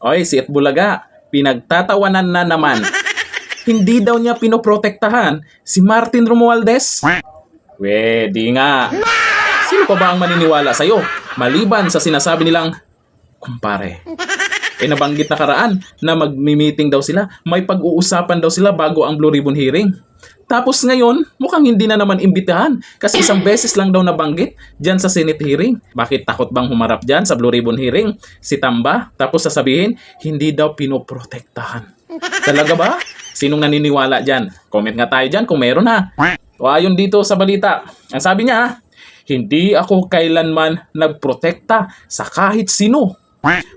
Oy, si Itbulaga, pinagtatawanan na naman. Hindi daw niya pinoprotektahan si Martin Romualdez? Pwede nga. Sino pa ba ang maniniwala sa'yo? Maliban sa sinasabi nilang, kumpare. Nabanggit na karaan na magmi-meeting daw sila. May pag-uusapan daw sila bago ang Blue Ribbon hearing. Tapos ngayon, mukhang hindi na naman imbitahan kasi isang beses lang daw nabanggit dyan sa Senate hearing. Bakit takot bang humarap dyan sa Blue Ribbon hearing? Si Tamba, tapos sasabihin, hindi daw pinoprotektahan. Talaga ba? Sinong naniniwala dyan? Comment nga tayo dyan kung meron ha. O ayon dito sa balita, ang sabi niya, hindi ako kailanman nagprotekta sa kahit sino.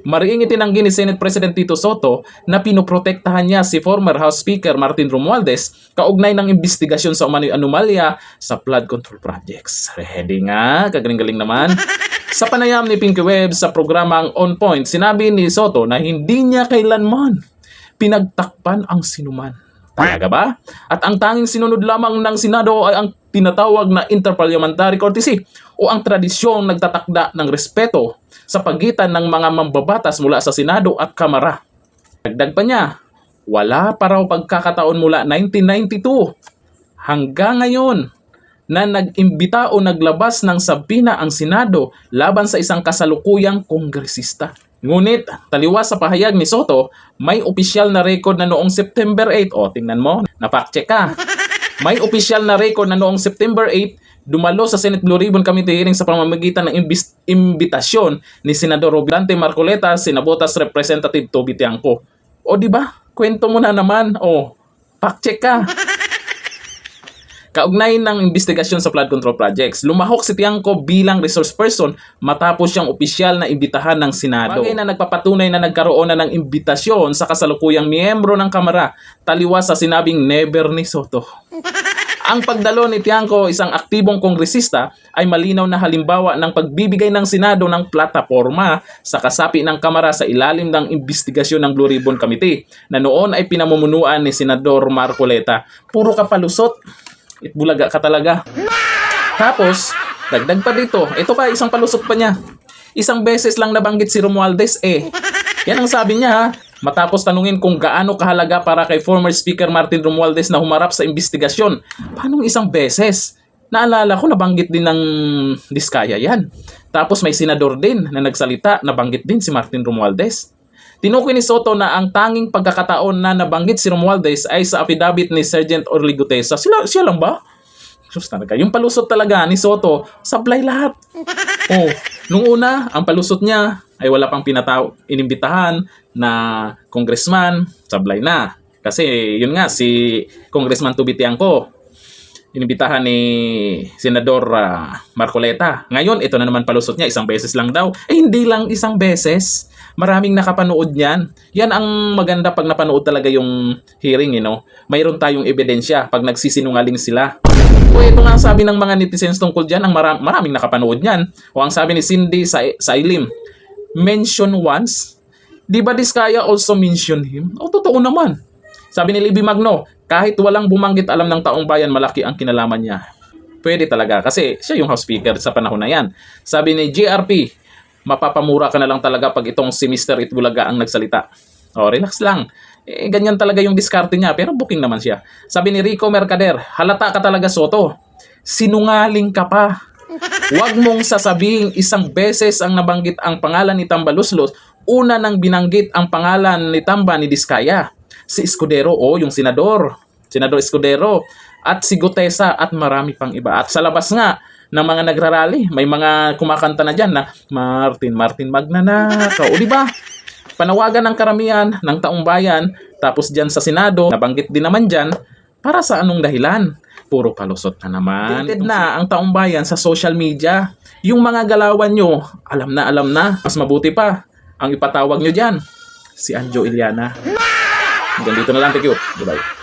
Mariing itinanggi ni Senate President Tito Soto na pinoprotektahan niya si former House Speaker Martin Romualdez kaugnay ng investigasyon sa umano'y anomalya sa flood control projects. Ready nga, kagaling-galing naman. Sa panayam ni Pinky Webb sa programang On Point, sinabi ni Soto na hindi niya kailanman pinagtakpan ang sinuman. Talaga ba? At ang tanging sinunod lamang ng Senado ay ang tinatawag na interparliamentary courtesy o ang tradisyong nagtatakda ng respeto sa pagitan ng mga mambabatas mula sa Senado at Kamara. Dagdag pa niya, wala pa raw pagkakataon mula 1992 hanggang ngayon na nag-imbita o naglabas ng sabina ang Senado laban sa isang kasalukuyang kongresista. Ngunit, taliwas sa pahayag ni Soto, may opisyal na record na noong September 8. O, tingnan mo, na-fact-check ka. May opisyal na record na noong September 8, dumalo sa Senate Blue Ribbon Committee hearing sa pamamagitan ng imbitasyon ni Senador Dante Marcoleta, Sinabotas Representative Toby Tiangco. O, di ba? Kwento mo na naman. O, fact-check ka. Kaugnay ng investigasyon sa flood control projects, lumahok si Tiangco bilang resource person matapos siyang opisyal na imbitahan ng Senado. Bagay na nagpapatunay na nagkaroon na ng imbitasyon sa kasalukuyang miyembro ng Kamara, taliwas sa sinabing never ni Soto. Ang pagdalo ni Tiangco, isang aktibong kongresista, ay malinaw na halimbawa ng pagbibigay ng Senado ng plataporma sa kasapi ng Kamara sa ilalim ng investigasyon ng Blue Ribbon Committee na noon ay pinamumunuan ni Senador Marcoleta. Puro kapalusot. Itbulaga ka talaga. Tapos, dagdag pa dito. Ito pa, isang palusot pa niya. Isang beses lang nabanggit si Romualdez Yan ang sabi niya ha. Matapos tanungin kung gaano kahalaga para kay former Speaker Martin Romualdez na humarap sa investigasyon. Paano isang beses? Naalala ko, nabanggit din ng Diskaya yan. Tapos may senador din na nagsalita, nabanggit din si Martin Romualdez. Tinukoy ni Soto na ang tanging pagkakataon na nabanggit si Romualdez ay sa affidavit ni Sergeant Orly Gutesa. Siya lang ba? Sus talaga. Yung palusot talaga ni Soto, sablay lahat. Nung una, ang palusot niya ay wala pang inimbitahan na congressman, sablay na. Kasi yun nga, si Congressman Toby Tiangco, inimbitahan ni Senador Marcoleta. Ngayon, ito na naman palusot niya, isang beses lang daw. Hindi lang isang beses. Maraming nakapanood niyan. Yan ang maganda pag napanood talaga yung hearing, Mayroon tayong ebidensya pag nagsisinungaling sila. O ito nga ang sabi ng mga netizens tungkol dyan, ang maraming nakapanood niyan. O ang sabi ni Cindy Sailim, mention once? Di ba Diskaya also mention him? O totoo naman. Sabi ni Libby Magno, kahit walang bumanggit alam ng taong bayan, malaki ang kinalaman niya. Pwede talaga kasi siya yung House Speaker sa panahon na yan. Sabi ni JRP, mapapamura ka na lang talaga pag itong si Mr. Itbulaga ang nagsalita. Relax lang. Ganyan talaga yung diskarte niya, pero booking naman siya. Sabi ni Rico Mercader, halata ka talaga Soto. Sinungaling ka pa. Huwag mong sasabing isang beses ang nabanggit ang pangalan ni Tamba Luslos, una nang binanggit ang pangalan ni Tamba ni Diskaya. Si Escudero, yung senador. Senador Escudero. At si Gutesa at marami pang iba. At sa labas nga, ng mga nagrarally, may mga kumakanta na dyan na Martin magnanakaw. O diba? Panawagan ng karamihan ng taong bayan, tapos dyan sa Senado, nabanggit din naman dyan, para sa anong dahilan? Puro palusot na naman. Dated na ang taong bayan sa social media. Yung mga galawan nyo, alam na. Mas mabuti pa, ang ipatawag nyo dyan, si Anjo Iliana. Hanggang dito na lang, thank you. Goodbye.